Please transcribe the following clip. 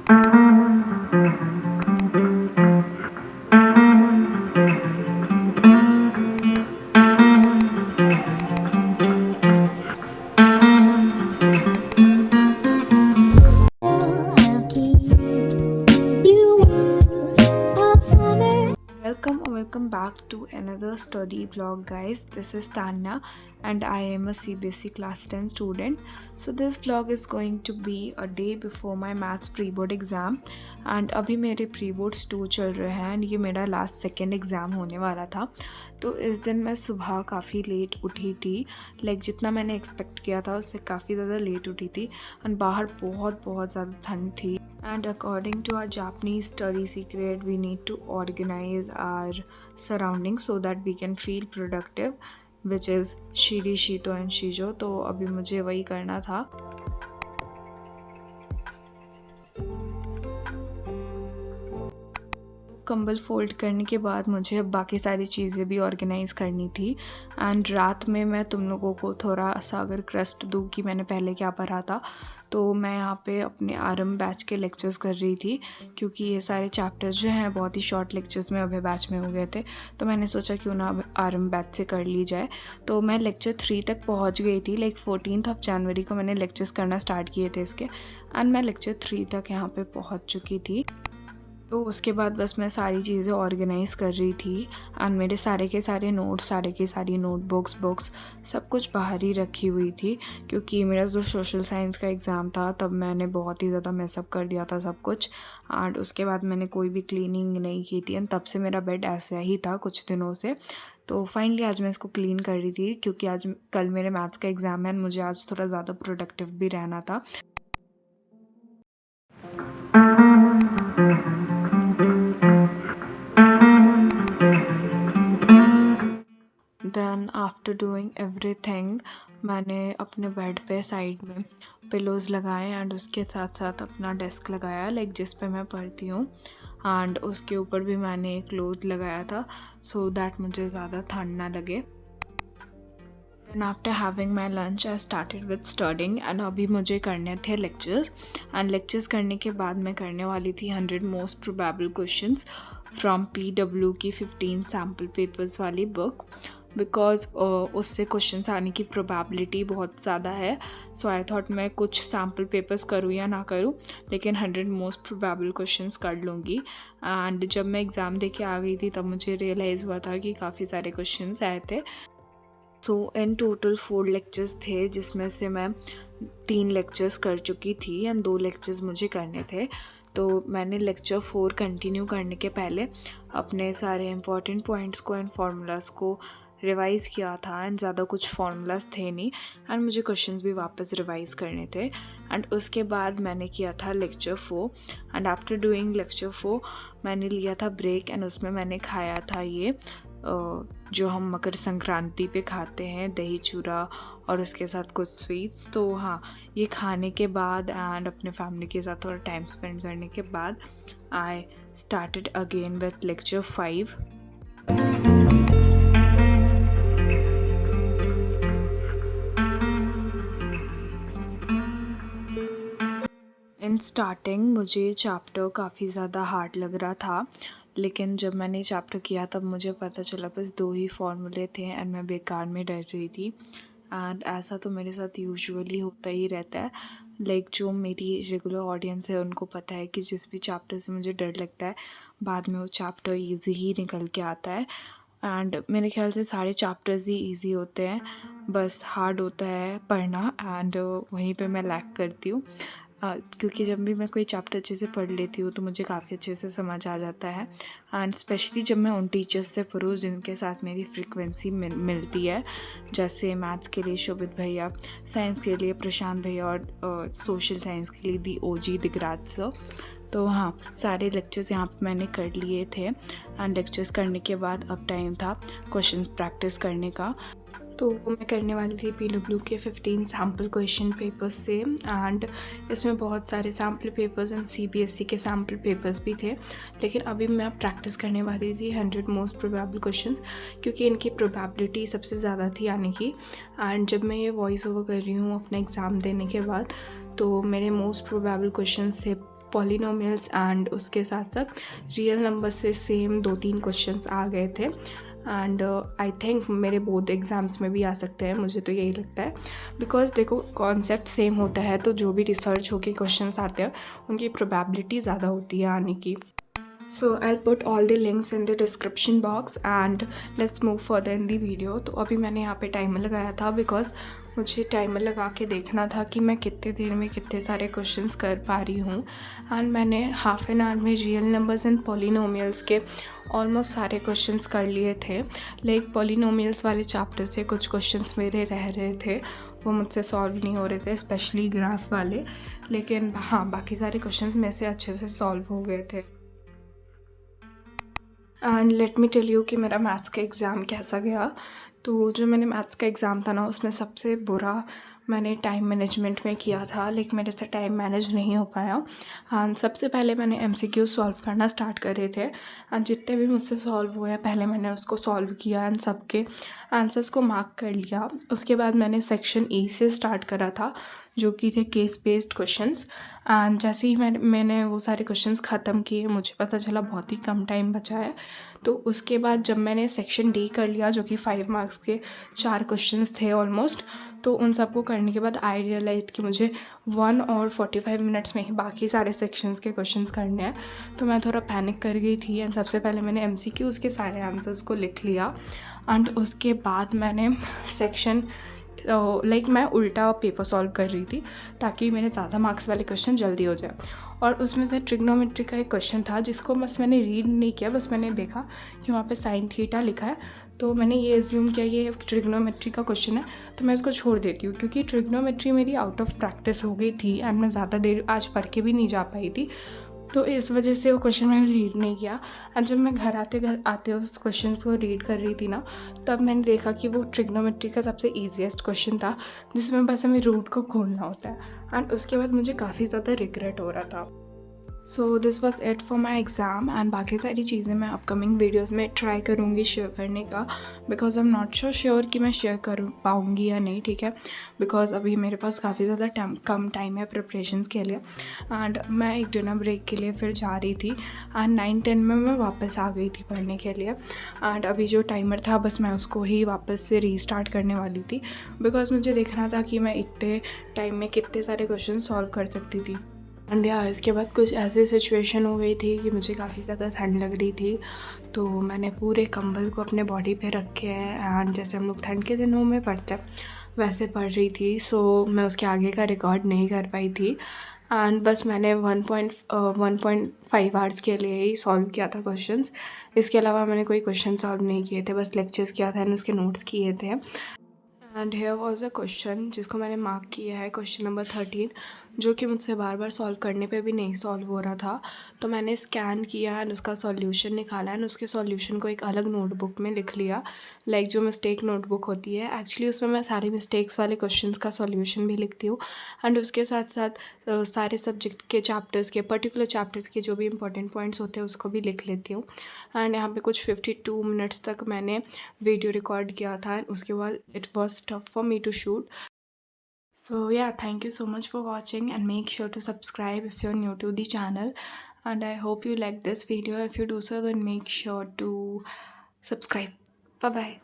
Welcome back to another study vlog, guys. This is Tanya and I am a CBSE class 10 student. So this vlog is going to be a day before my maths pre-board exam and अभी मेरे pre-boards 2 चल रहे हैं and ये मेरा last second exam होने वाला था. तो इस दिन मैं सुबह काफ़ी लेट उठी थी, जितना मैंने एक्सपेक्ट किया था उससे काफ़ी ज़्यादा लेट उठी थी एंड बाहर बहुत ज़्यादा ठंड थी. And according to our Japanese study secret, we need to organize our surroundings so that we can feel productive, which is shiri, shito and shijo. तो अभी मुझे वही करना था. कंबल फोल्ड करने के बाद मुझे अब बाकी सारी चीज़ें भी ऑर्गेनाइज़ करनी थी एंड रात में मैं तुम लोगों को थोड़ा सा अगर क्रस्ट दूँ कि मैंने पहले क्या पढ़ा था, तो मैं यहाँ पे अपने आरएम बैच के लेक्चर्स कर रही थी क्योंकि ये सारे चैप्टर्स जो हैं बहुत ही शॉर्ट लेक्चर्स में अभय बैच में हो गए थे. तो मैंने सोचा क्यों ना अब आरएम बैच से कर ली जाए. तो मैं लेक्चर 3 तक पहुँच गई थी. 14 जनवरी को मैंने लेक्चर्स करना स्टार्ट किए थे इसके एंड मैं लेक्चर 3 तक यहाँ पर पहुँच चुकी थी. तो उसके बाद बस मैं सारी चीज़ें ऑर्गेनाइज़ कर रही थी एंड मेरे सारे के सारे नोट्स, सारे की सारी बुक्स सब कुछ बाहर ही रखी हुई थी क्योंकि मेरा जो सोशल साइंस का एग्ज़ाम था तब मैंने बहुत ही ज़्यादा मेसअप कर दिया था सब कुछ एंड उसके बाद मैंने कोई भी क्लीनिंग नहीं की थी एंड तब से मेरा बेड ऐसा ही था कुछ दिनों से. तो फाइनली आज मैं इसको क्लीन कर रही थी क्योंकि कल मेरे मैथ्स का एग्ज़ाम है एंड मुझे आज थोड़ा ज़्यादा प्रोडक्टिव भी रहना था. देन आफ्टर डूइंग एवरीथिंग मैंने अपने बेड पे साइड में पिलोज़ लगाए एंड उसके साथ साथ अपना डेस्क लगाया जिस पे मैं पढ़ती हूँ एंड उसके ऊपर भी मैंने एक क्लोथ लगाया था सो दैट मुझे ज़्यादा ठंड ना लगे. And after having my lunch I started with studying and अभी मुझे करने थे लेक्चर्स एंड लेक्चर्स करने के बाद मैं करने वाली थी 100 most probable questions from PW की 15 सैम्पल पेपर्स वाली बुक बिकॉज उससे क्वेश्चंस आने की प्रोबेबिलिटी बहुत ज़्यादा है. सो आई थॉट मैं कुछ सैम्पल पेपर्स करूँ या ना करूँ लेकिन 100 मोस्ट प्रोबेबल क्वेश्चंस कर लूँगी. एंड जब मैं एग्ज़ाम दे के आ गई थी तब मुझे रियलाइज़ हुआ था कि काफ़ी सारे क्वेश्चंस आए थे. सो इन टोटल 4 लेक्चर्स थे जिसमें से मैं 3 लेक्चर्स कर चुकी थी एंड 2 लेक्चर्स मुझे करने थे. तो मैंने लेक्चर 4 कंटिन्यू करने के पहले अपने सारे इंपॉर्टेंट पॉइंट्स को एंड फार्मूलाज को रिवाइज़ किया था एंड ज़्यादा कुछ फार्मूलाज थे नहीं एंड मुझे क्वेश्चंस भी वापस रिवाइज़ करने थे. एंड उसके बाद मैंने किया था lecture 4 and after doing lecture 4 मैंने लिया था ब्रेक एंड उसमें मैंने खाया था ये जो हम मकर संक्रांति पे खाते हैं दही चूरा और उसके साथ कुछ स्वीट्स. तो हाँ, ये खाने के बाद एंड अपने फैमिली के साथ थोड़ा टाइम स्पेंड करने के बाद I started again with lecture 5. In starting मुझे चैप्टर काफ़ी ज़्यादा हार्ड लग रहा था लेकिन जब मैंने चैप्टर किया तब मुझे पता चला बस 2 ही फार्मूले थे एंड मैं बेकार में डर रही थी. एंड ऐसा तो मेरे साथ यूजुअली होता ही रहता है. जो मेरी रेगुलर ऑडियंस है उनको पता है कि जिस भी चैप्टर से मुझे डर लगता है बाद में वो चैप्टर ईजी ही निकल के आता है. एंड मेरे ख्याल से सारे चैप्टर्स ही ईजी होते हैं, बस हार्ड होता है पढ़ना एंड वहीं पे मैं लैक करती हूँ क्योंकि जब भी मैं कोई चैप्टर अच्छे से पढ़ लेती हूँ तो मुझे काफ़ी अच्छे से समझ आ जाता है. एंड स्पेशली जब मैं उन टीचर्स से पढ़ूँ जिनके साथ मेरी फ्रीक्वेंसी मिलती है, जैसे मैथ्स के लिए शोभित भैया, साइंस के लिए प्रशांत भैया और सोशल साइंस के लिए दी OG दिगराज सर. तो हाँ, सारे लेक्चर्स यहाँ पे मैंने कर लिए थे एंड लेक्चर्स करने के बाद अब टाइम था क्वेश्चंस प्रैक्टिस करने का. तो मैं करने वाली थी PW के 15 सैम्पल क्वेश्चन पेपर्स से एंड इसमें बहुत सारे सैम्पल पेपर्स एंड CBSE के सैम्पल पेपर्स भी थे. लेकिन अभी मैं प्रैक्टिस करने वाली थी 100 मोस्ट प्रोबेबल क्वेश्चंस क्योंकि इनकी प्रोबेबिलिटी सबसे ज़्यादा थी आने की. एंड जब मैं ये वॉइस ओवर कर रही हूँ अपना एग्ज़ाम देने के बाद तो मेरे मोस्ट प्रोबेबल क्वेश्चंस थे पॉलिनोमियल्स एंड उसके साथ साथ रियल नंबर से सेम 2-3 क्वेश्चंस आ गए थे। एंड आई थिंक मेरे बोथ एग्ज़ाम्स में भी आ सकते हैं, मुझे तो यही लगता है। बिकॉज देखो कॉन्सेप्ट सेम होता है तो जो भी रिसर्च होके क्वेश्चंस आते हैं उनकी प्रोबेबिलिटी ज़्यादा होती है आने की। So I'll put all the links in the description box and let's move further in the video। तो अभी मैंने यहाँ पे टाइमर लगाया था बिकॉज मुझे टाइमर लगा के देखना था कि मैं कितने देर में कितने सारे क्वेश्चंस कर पा रही हूँ। एंड मैंने हाफ एन आवर में रियल नंबर्स एंड पॉलिनोमियल्स के ऑलमोस्ट सारे क्वेश्चंस कर लिए थे। लाइक पॉलिनोमियल्स वाले चैप्टर से कुछ क्वेश्चंस मेरे रह रहे थे, वो मुझसे सॉल्व नहीं हो रहे थे, स्पेशली ग्राफ वाले। लेकिन हाँ, बाकी सारे क्वेश्चंस मेरे से अच्छे से सॉल्व हो गए थे। And let me tell you कि मेरा मैथ्स का एग्ज़ाम कैसा गया। तो जो मैंने मैथ्स का एग्ज़ाम था ना, उसमें सबसे बुरा मैंने टाइम मैनेजमेंट में किया था, लेकिन मेरे से टाइम मैनेज नहीं हो पाया। एंड सबसे पहले मैंने MCQ सॉल्व करना स्टार्ट करे थे एंड जितने भी मुझसे सॉल्व हुए पहले मैंने उसको सॉल्व किया एंड सबके आंसर्स को मार्क कर लिया। उसके बाद मैंने सेक्शन E से स्टार्ट करा था जो कि थे केस बेस्ड क्वेश्चंस। एंड जैसे ही मैंने वो सारे क्वेश्चंस ख़त्म किए, मुझे पता चला बहुत ही कम टाइम बचा है। तो उसके बाद जब मैंने सेक्शन D कर लिया जो कि 5 मार्क्स के 4 क्वेश्चंस थे ऑलमोस्ट, तो उन सबको करने के बाद आई रियलाइज़ कि मुझे 1 और 45 मिनट्स में ही बाकी सारे सेक्शंस के क्वेश्चंस करने हैं। तो मैं थोड़ा पैनिक कर गई थी एंड सबसे पहले मैंने MCQs के सारे आंसर्स को लिख लिया। एंड उसके बाद मैंने सेक्शन लाइक मैं उल्टा पेपर सॉल्व कर रही थी ताकि मेरे ज़्यादा मार्क्स वाले क्वेश्चन जल्दी हो जाए। और उसमें से ट्रिग्नोमेट्री का एक क्वेश्चन था जिसको बस मैंने रीड नहीं किया, बस मैंने देखा कि वहाँ पे साइन थीटा लिखा है, तो मैंने ये एज्यूम किया ये ट्रिग्नोमेट्री का क्वेश्चन है तो मैं इसको छोड़ देती हूँ, क्योंकि ट्रिग्नोमेट्री मेरी आउट ऑफ प्रैक्टिस हो गई थी एंड मैं ज़्यादा देर आज पढ़ के भी नहीं जा पाई थी। तो इस वजह से वो क्वेश्चन मैंने रीड नहीं किया। एंड जब मैं घर आते उस क्वेश्चन को रीड कर रही थी ना, तब मैंने देखा कि वो ट्रिग्नोमेट्री का सबसे ईजीएस्ट क्वेश्चन था जिसमें बस हमें रूट को खोलना होता है। एंड उसके बाद मुझे काफ़ी ज़्यादा रिग्रेट हो रहा था। So this was it for my exam. And बाकी सारी चीज़ें मैं अपकमिंग वीडियोज़ में ट्राई करूँगी शेयर करने का, because I am not sure कि मैं शेयर कर पाऊँगी या नहीं, ठीक है। बिकॉज अभी मेरे पास काफ़ी ज़्यादा कम टाइम है प्रिपरेशंस के लिए। एंड मैं एक डिनर ब्रेक के लिए फिर जा रही थी एंड 9-10 में मैं वापस आ गई थी पढ़ने के लिए। एंड अभी जो टाइमर था बस मैं उसको ही वापस से रीस्टार्ट करने वाली थी, बिकॉज मुझे देखना था कि मैं इतने टाइम में कितने सारे क्वेश्चन सॉल्व कर सकती थी। एंड इसके बाद कुछ ऐसी सिचुएशन हो गई थी कि मुझे काफ़ी ज़्यादा ठंड लग रही थी, तो मैंने पूरे कंबल को अपने बॉडी पे रखे हैं एंड जैसे हम लोग ठंड के दिनों में पढ़ते हैं वैसे पढ़ रही थी। सो मैं उसके आगे का रिकॉर्ड नहीं कर पाई थी एंड बस मैंने 1.5 आवर्स के लिए ही सॉल्व किया था क्वेश्चंस। इसके अलावा मैंने कोई क्वेश्चन सॉल्व नहीं किए थे, बस लेक्चर्स किया था एंड उसके नोट्स किए थे। And here was a question जिसको मैंने मार्क किया है, क्वेश्चन नंबर 13, जो कि मुझसे बार बार सॉल्व करने पे भी नहीं सॉल्व हो रहा था। तो मैंने स्कैन किया एंड उसका सॉल्यूशन निकाला एंड उसके सॉल्यूशन को एक अलग नोटबुक में लिख लिया, लाइक जो मिस्टेक नोटबुक होती है। एक्चुअली उसमें मैं सारी मिस्टेक्स वाले क्वेश्चंस का सॉल्यूशन भी लिखती हूँ एंड उसके साथ साथ सारे सब्जेक्ट के चैप्टर्स के पर्टिकुलर चैप्टर्स के जो भी इंपॉर्टेंट पॉइंट्स होते हैं उसको भी लिख लेती हूँ। एंड यहाँ पे कुछ 52 मिनट्स तक मैंने वीडियो रिकॉर्ड किया था एंड उसके बाद it was tough for me to shoot. So yeah, thank you so much for watching and make sure to subscribe if you're new to the channel, and I hope you like this video. If you do so, then make sure to subscribe. Bye bye.